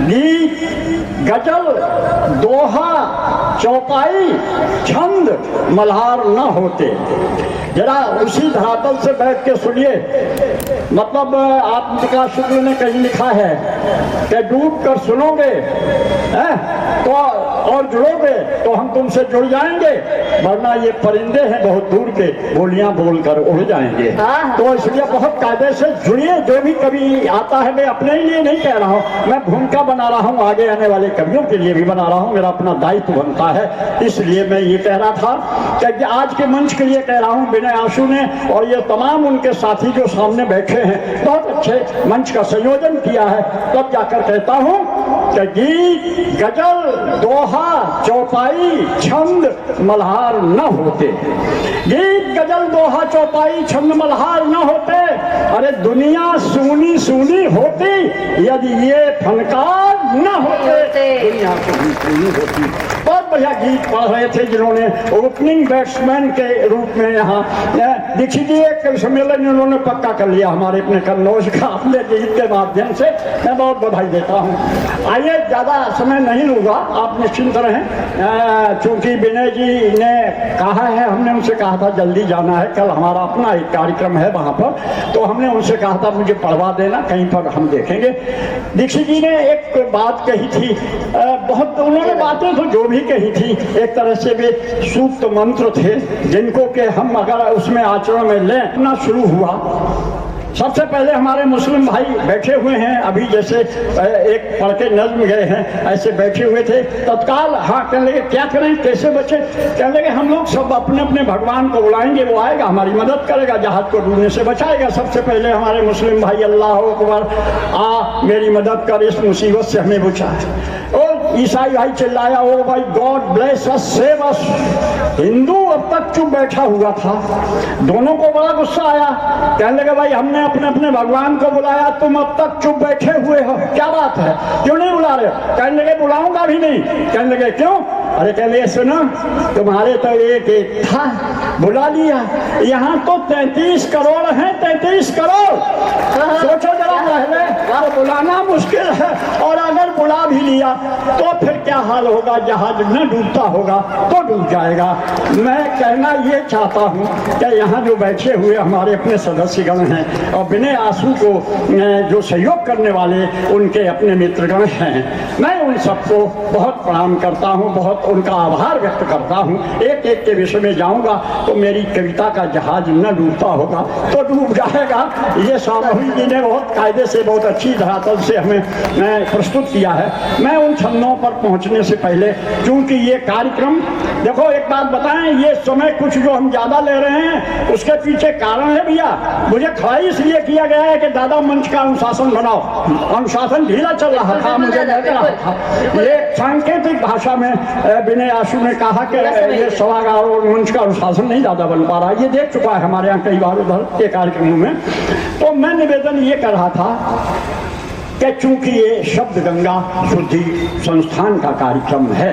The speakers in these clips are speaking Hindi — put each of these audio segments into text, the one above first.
गीत, गजल, दोहा, चौपाई, छंद मल्हार न होते। जरा उसी धरातल से बैठ के सुनिए। मतलब आत्मविकास शुक्ल ने कहीं लिखा है कि डूब कर सुनोगे तो और जुड़ोगे तो हम तुमसे जुड़ जाएंगे, वरना ये परिंदे हैं बहुत दूर के, बोलियां बोलकर उड़ जाएंगे। तो इसलिए बहुत कायदे से जुड़िए। जो भी कभी आता है, मैं अपने लिए नहीं कह रहा हूँ, मैं भूमिका बना रहा हूँ, आगे आने वाले कवियों के लिए भी बना रहा हूँ, मेरा अपना दायित्व बनता है। इसलिए मैं ये कह रहा था कि आज के मंच के लिए कह रहा हूँ, विनय आशु ने और ये तमाम उनके साथी जो सामने बैठे हैं, बहुत अच्छे मंच का संयोजन किया है। तब जाकर कहता हूँ कि गीत, गजल, दोहा, चौपाई, छंद मल्हार न होते। गीत, गजल, दोहा, चौपाई, छंद मल्हार न होते। अरे दुनिया सूनी सूनी होती यदि ये फनकार न होते। दुनिया सूनी होती। बहुत बढ़िया गीत पढ़ रहे थे जिन्होंने ओपनिंग बैट्समैन के रूप में यहाँ दीक्षित जी एक सम्मेलन उन्होंने पक्का कर लिया हमारे अपने कन्नौज का अपने गीत के माध्यम से। मैं बहुत बधाई देता हूँ। आइए, ज़्यादा समय नहीं लूँगा, आप निश्चिंत रहें। चूँकि विनय जी ने कहा है, हमने उनसे कहा था जल्दी जाना है, कल हमारा अपना एक कार्यक्रम है वहाँ पर, तो हमने उनसे कहा था मुझे पढ़वा देना, कहीं पर हम देखेंगे। दीक्षित जी ने एक बात कही थी, बहुत उन्होंने बातें तो जो भी कही थी एक तरह से वे सूक्त मंत्र थे जिनको के हम अगर उसमें आचरण में लें ना शुरू हुआ। सबसे पहले हमारे मुस्लिम भाई बैठे हुए हैं, अभी जैसे एक पढ़ के नज्म गए हैं ऐसे बैठे हुए थे। तत्काल हाँ कहने लगे क्या करें, कैसे बचे? कहने लगे हम लोग सब अपने अपने भगवान को बुलाएंगे, वो आएगा हमारी मदद करेगा, जहाज को डूबने से बचाएगा। सबसे पहले हमारे मुस्लिम भाई अल्लाह अकबर, आ मेरी मदद कर, इस मुसीबत से हमें बचा। और ईसाई भाई चिल्लाया, ओ भाई God bless us, save us. Hindu अब तक चुप बैठा हुआ था, दोनों को बड़ा गुस्सा आया। कहने लगे भाई हमने अपने अपने भगवान को बुलाया, तुम अब तक चुप बैठे हुए हो, क्या बात है, क्यों नहीं बुला रहे? कहने लगे बुलाऊंगा भी नहीं। कहने लगे क्यों? अरे कहने लगे सुनो, तुम्हारे तो एक था, बुला लिया, यहाँ तो 33 करोड़ हैं, 33 करोड़। सोचो जरा, पहले तो बुलाना मुश्किल है और अगर बुला भी लिया तो फिर क्या हाल होगा? जहाज न डूबता होगा तो डूब जाएगा। मैं कहना ये चाहता हूँ कि यहाँ जो बैठे हुए हमारे अपने सदस्यगण हैं और विनय आशु को जो सहयोग करने वाले उनके अपने मित्रगण हैं, मैं उन सबको बहुत प्रणाम करता हूँ, बहुत उनका आभार व्यक्त करता हूँ। एक एक के विषय में जाऊँगा तो मेरी कविता का जहाज न डूबता होगा तो डूब जाएगा। ये सामूहिक जी ने बहुत कायदे से, बहुत अच्छी धरातल से हमें प्रस्तुत किया है। मैं उन छंदों पर पहुंचने से पहले, क्योंकि ये कार्यक्रम, देखो एक बात बताएं, ये समय कुछ जो हम ज्यादा ले रहे हैं उसके पीछे कारण है भैया। मुझे खड़ा इसलिए किया गया है कि दादा मंच का अनुशासन बनाओ, अनुशासन ढीला चल रहा था, मुझे लग रहा था। ये सांकेतिक भाषा में विनय आशु ने कहा कि ये सभागार और मंच का अनुशासन नहीं ज्यादा बन पा रहा। ये देख चुका है हमारे यहाँ कई बार उधर के कार्यक्रमों में। तो मैं निवेदन ये कर रहा था कि चूंकि ये शब्द गंगा शुद्धि संस्थान का कार्यक्रम है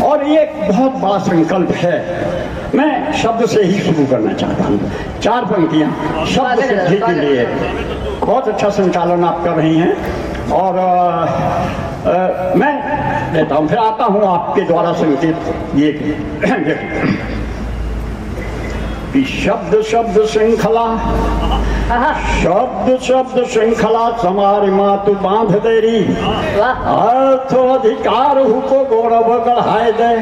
और ये एक बहुत बड़ा संकल्प है, मैं शब्द से ही शुरू करना चाहता हूँ। 4 पंक्तियाँ शब्द शुद्धि के लिए। बहुत अच्छा संचालन आप कर रही हैं और मैं देता हूँ, फिर आता हूँ आपके द्वारा संकेत ये कि शब्द शब्द श्रृंखला, शब्द शब्द श्रृंखला समारी मातु बांध देरी, अर्थ अधिकार हुको गौरव गढ़ाए दे।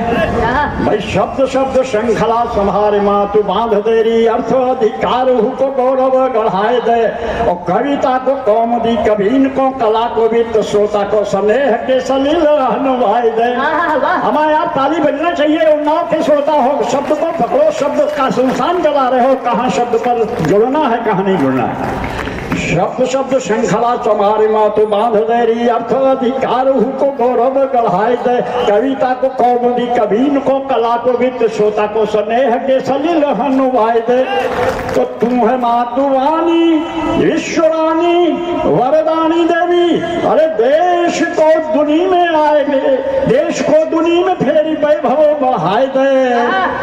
भाई शब्द शब्द श्रृंखला समारी मातु बांध देरी, अर्थ अधिकार हुको गौरव गढ़ाए दे। और कविता को कौमुदी, कवीन को कला को वित्त, श्रोता को स्नेह के सलील अनुभाई दे। हमारे यहाँ ताली बजना चाहिए, उन्नाव के श्रोता हो, शब्द को पकड़ो, शब्द का संस्थान चला रहे हो, कहाँ शब्द पर जुड़ना है कहाँ नहीं जुड़ना है। शब्द शब्द श्रृंखला तुम्हारी मातु बांध देरी, अर्थ अधिकार को गौरव गढ़ाए दे। कविता को कौमुदी, कवीन को कला को वित्त, श्रोता को स्नेह के सलील अनुभाई दे। तो तू है मातु वाणी, विश्वरानी, वरदानी देवी। अरे देश को दुनी में आएंगे, देश को दुनी में फेरी वैभव बढ़ाए दे।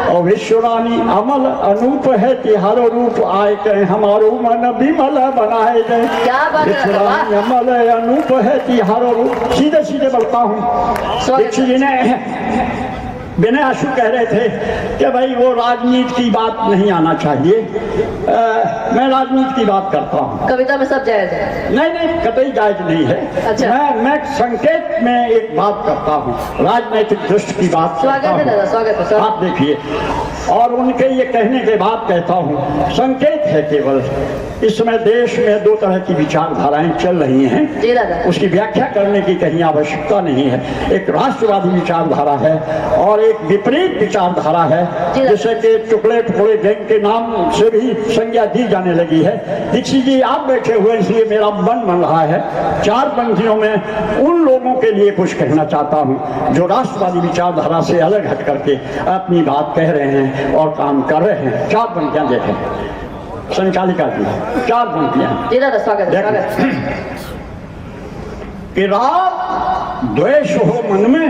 और विश्वरानी अमल अनूप है, तिहारो रूप आए के हमारो मन विमल बनाए दिखाई दे। क्या बात है दादा, वाह। अमल अनूप है तिहारो रूप। सीधे सीधे बोलता हूँ। दीक्षित जी ने विनय आशु कह रहे थे कि भाई वो राजनीति की बात नहीं आना चाहिए। मैं राजनीति की बात करता हूँ। कविता में सब जायज है? नहीं, कतई जायज नहीं है। अच्छा। मैं संकेत में एक बात करता हूँ, राजनीतिक दृष्टि की बात स्वागत करता है दादा, स्वागत है। आप देखिए, और उनके ये कहने के बाद कहता हूँ, संकेत है केवल। इस समय देश में दो तरह की विचारधाराएं चल रही हैं। जी दादा। उसकी व्याख्या करने की कहीं आवश्यकता नहीं है। एक राष्ट्रवादी विचारधारा है और एक विपरीत विचारधारा है, जैसे कि टुकड़े टुकड़े गैंग के नाम से भी संज्ञा दी जाने लगी है। दीक्षित जी आप बैठे हुए, इसलिए मेरा मन बन रहा है। चार पंक्तियों में उन लोगों के लिए कुछ कहना चाहता हूँ जो राष्ट्रवादी विचारधारा से अलग हट करके अपनी बात कह रहे हैं और काम कर रहे हैं। चार पंक्तियां देखें संचालिका की, चार पंक्तियां। जी दादा, स्वागत है, स्वागत है। कि राग द्वेष हो मन में,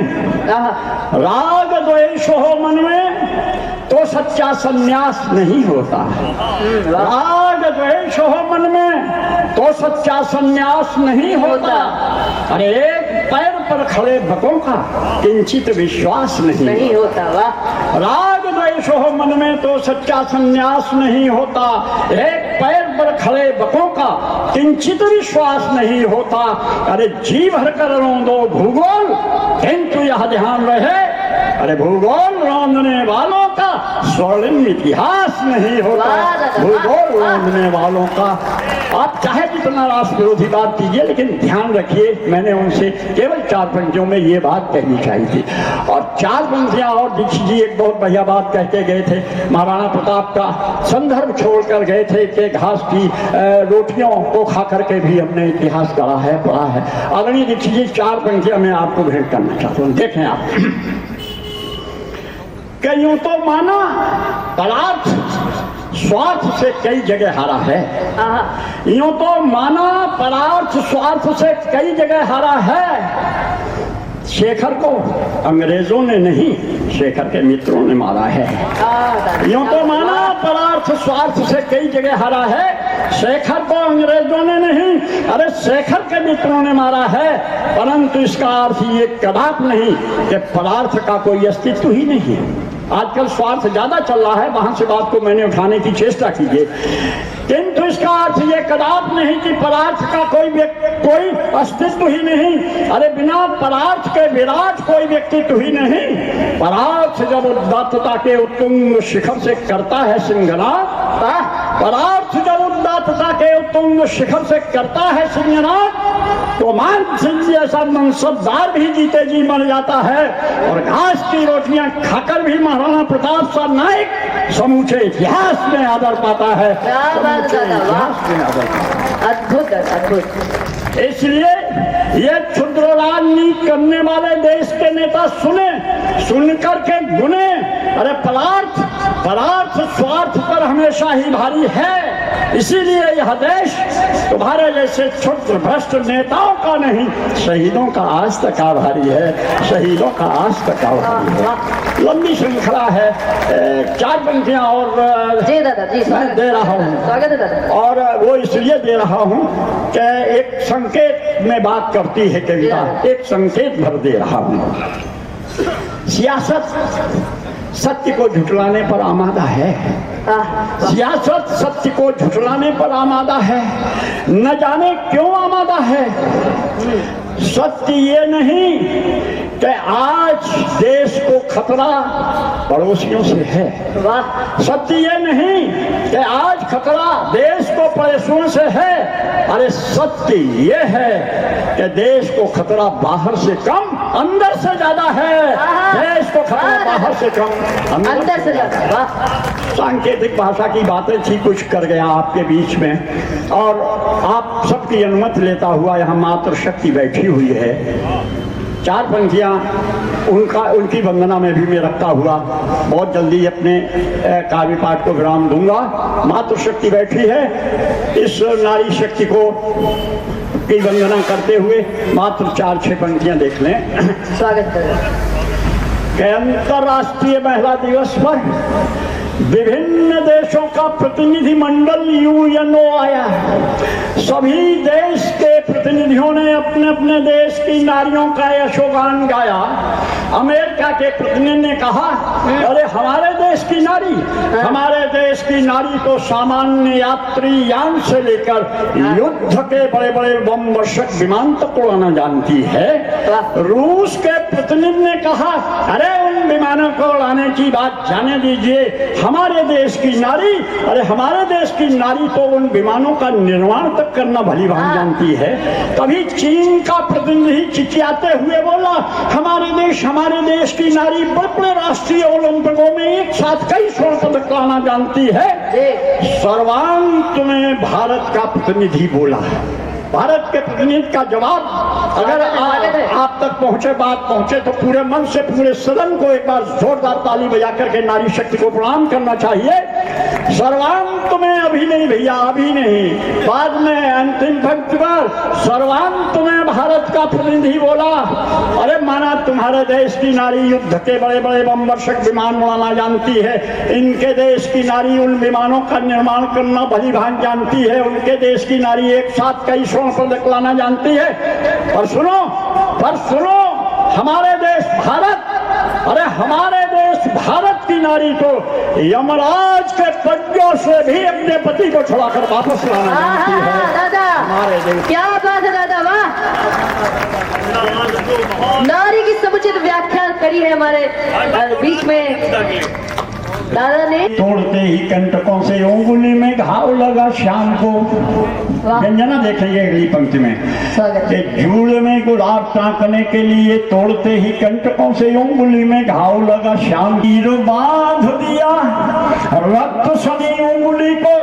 राग द्वेष हो मन में तो सच्चा संन्यास नहीं होता। राग द्वेष हो मन में तो सच्चा संन्यास नहीं होता। अरे एक पैर पर खड़े बकों का किंचित विश्वास नहीं होता। वाह। राग द्वेष हो मन में तो सच्चा संन्यास नहीं होता। एक पैर पर खड़े बकों का किंचित विश्वास नहीं होता। अरे जी भर कर रोंदो भूगोल, किंतु यह ध्यान रहे, अरे भूगोल रोंदने वालों का स्वर्णिम इतिहास नहीं होता। भूगोल रोंदने वालों का, आप चाहे जितना राष्ट्र विरोधी बात कीजिए, लेकिन ध्यान रखिए मैंने उनसे केवल चार पंक्तियों में ये बात कहनी चाहिए थी। और चार पंक्तियां और दीक्षित जी एक बहुत बढ़िया बात कह के गए थे। महाराणा प्रताप का संदर्भ छोड़कर गए थे कि घास की रोटियों को खा करके भी हमने इतिहास करा है, पढ़ा है। आदरणीय दीक्षित जी चार पंक्तियां मैं आपको भेंट करना चाहता हूँ। देखें आप, कईयों तो माना पदार्थ स्वार्थ से कई जगह हारा है। यूं तो माना पदार्थ स्वार्थ से कई जगह हारा है। शेखर को अंग्रेजों ने नहीं, शेखर के मित्रों ने मारा है। यूं तो माना पदार्थ स्वार्थ से कई जगह हारा है। शेखर को अंग्रेजों ने नहीं, अरे शेखर के मित्रों ने मारा है। परंतु इसका अर्थ ये कदाप नहीं कि पदार्थ का कोई अस्तित्व ही नहीं है। आजकल स्वार्थ ज्यादा चल रहा है, वहां से बात को मैंने उठाने की चेष्टा कीजिए। किंतु इसका अर्थ ये कदाप नहीं कि पदार्थ का कोई अस्तित्व ही नहीं। अरे बिना पदार्थ के विराट कोई व्यक्तित्व ही नहीं। पदार्थ जब उदात्तता के उत्तुंग शिखर से करता है सिंहनाद, पदार्थ जब उदात्तता के उत्तुंग शिखर से करता है सिंहनाद, तो मान सिंह जैसा मनसबदार भी जीते जी मर जाता है। और घास की रोटियां खाकर भी महाराणा प्रताप सा नायक समूचे इतिहास में आदर पाता है। अद्भुत अद्भुत। इसलिए ये क्षुद्र राजनीति करने वाले देश के नेता सुन करके गुने। अरे पदार्थ स्वार्थ पर हमेशा ही भारी है। इसीलिए यह देश तुम्हारे जैसे क्षुद्र भ्रष्ट नेताओं का नहीं, शहीदों का आज तक आभारी है। शहीदों का आज तक आभारी है। लंबी श्रृंखला है, चार पंक्तियां और जी दादा जी मैं दे रहा हूँ। स्वागत है दादा। और वो इसलिए दे रहा हूँ कि एक संकेत में बात करती है कविता, एक संकेत भर दे रहा हूँ। सियासत सत्य को झुठलाने पर आमादा है। सियासत सत्य को झुठलाने पर आमादा है। न जाने क्यों आमादा है। सत्य ये नहीं कि आज देश को खतरा पड़ोसियों से है। सत्य ये नहीं कि आज खतरा देश को पड़ोसियों से है। अरे सत्य ये है कि देश को खतरा बाहर से कम अंदर से ज्यादा है। देश को खतरा बाहर से कम अंदर से ज्यादा। सांकेतिक भाषा की बातें थी, कुछ कर गया आपके बीच में। और आप सबकी अनुमति लेता हुआ यहाँ मातृशक्ति बैठी हुई है। चार पंक्तियाँ उनकी वंदना में भी मैं रखता हुआ बहुत जल्दी अपने काव्य पाठ को विराम दूंगा। मातृशक्ति बैठी है, इस नारी शक्ति को की वंदना करते हुए मात्र 4-6 पंक्तियाँ देख लें। स्वागत करें। अंतरराष्ट्रीय महिला दिवस पर विभिन्न देशों का प्रतिनिधि मंडल यूएनओ आया है। सभी देश के प्रतिनिधियों ने अपने अपने देश की नारियों का यशोगान गाया। अमेरिका के प्रतिनिधि ने कहा, अरे हमारे देश की नारी, हमारे देश की नारी तो सामान्य यात्री यान से लेकर युद्ध के बड़े बड़े बम वर्षक विमान तक उड़ाना जानती है। रूस के प्रतिनिधि ने कहा, अरे उन विमानों को उड़ाने की बात जाने दीजिए, हमारे देश की नारी, अरे हमारे देश की नारी तो उन विमानों का निर्माण तक करना भली भांति जानती है। तभी चीन का प्रतिनिधि चिचियाते हुए बोला, हमारे देश की नारी बड़े बड़े राष्ट्रीय ओलंपिकों में एक साथ कई स्वर्ण पदक लाना जानती है। सर्वांत में भारत का प्रतिनिधि बोला। भारत के प्रतिनिधि का जवाब अगर आप तक पहुंचे, बात पहुंचे, तो पूरे मन से पूरे सदन को एक बार जोरदार ताली बजा करके नारी शक्ति को प्रणाम करना चाहिए। सर्वांत में अभी नहीं भैया, अभी नहीं, बाद में अंतिम पंक्ति पर सर्वांत में भारत का प्रतिनिधि बोला, अरे माना तुम्हारे देश की नारी युद्ध के बड़े बड़े बम वर्षक विमान उड़ाना जानती है, इनके देश की नारी उन विमानों का निर्माण करना भली भांति जानती है, उनके देश की नारी एक साथ कई स्वर्ण पदक लाना जानती है। पर सुनो हमारे देश भारत, अरे हमारे देश भारत की नारी तो यमराज के पंजों से भी अपने पति को छुड़ाकर वापस लाना जानती है। दादा हमारे देश, क्या बात है दादा, वाह। नारी की समुचित व्याख्या करी है हमारे बीच में दादा ने। तोड़ते ही कंटकों से उंगली में घाव लगा शाम को। व्यंजना देखेंगे अगली पंक्ति में, झूल में गुलाब टांकने के लिए तोड़ते ही कंटकों से उंगली में घाव लगा शाम, तीर बांध दिया रक्त सनी उंगली को,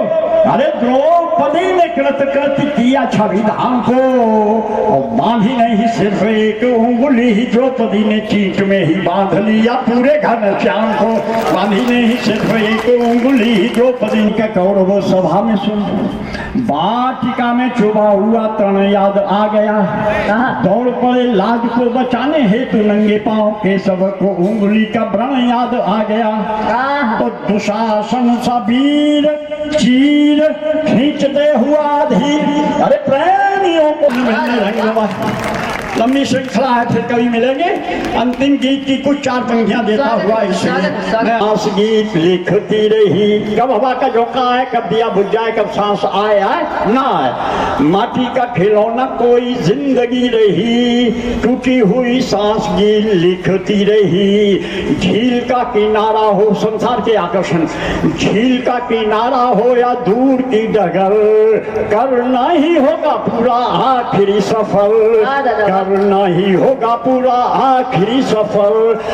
अरे द्रौपदी ने कृत कृत किया छविधाम को, और बांधी नहीं सिर्फ एक उंगली ही, द्रौपदी ने चींट में ही बांध लिया पूरे घन श्याम को, बांधी नहीं सिर्फ एक उंगली ही, द्रौपदी का कौरव सभा में सुन, वाटिका में चुभा हुआ तरण याद आ गया, दौड़ पड़े लाज को बचाने हेतु नंगे पांव के सबको उंगली का व्रण याद आ गया, तो दुशासन सा वीर चीर खींचते हुआ धीर, अरे प्रेमियों को रंगवा। लंबी श्रृंखला है, फिर कभी मिलेंगे। अंतिम गीत की कुछ 4 पंक्तियां देता हुआ इस गीत लिखती रही, कब हवा का झोंका आए, कब दिया बुझ जाए, कब सांस आए ना आए, माटी का खिलौना कोई जिंदगी रही, टूटी हुई सांस गीत लिखती रही, झील का किनारा हो, संसार के आकर्षण, झील का किनारा हो या दूर की डगर, करना ही होगा पूरा आखिरी सफर, करना ही होगा पूरा आखिरी सफर,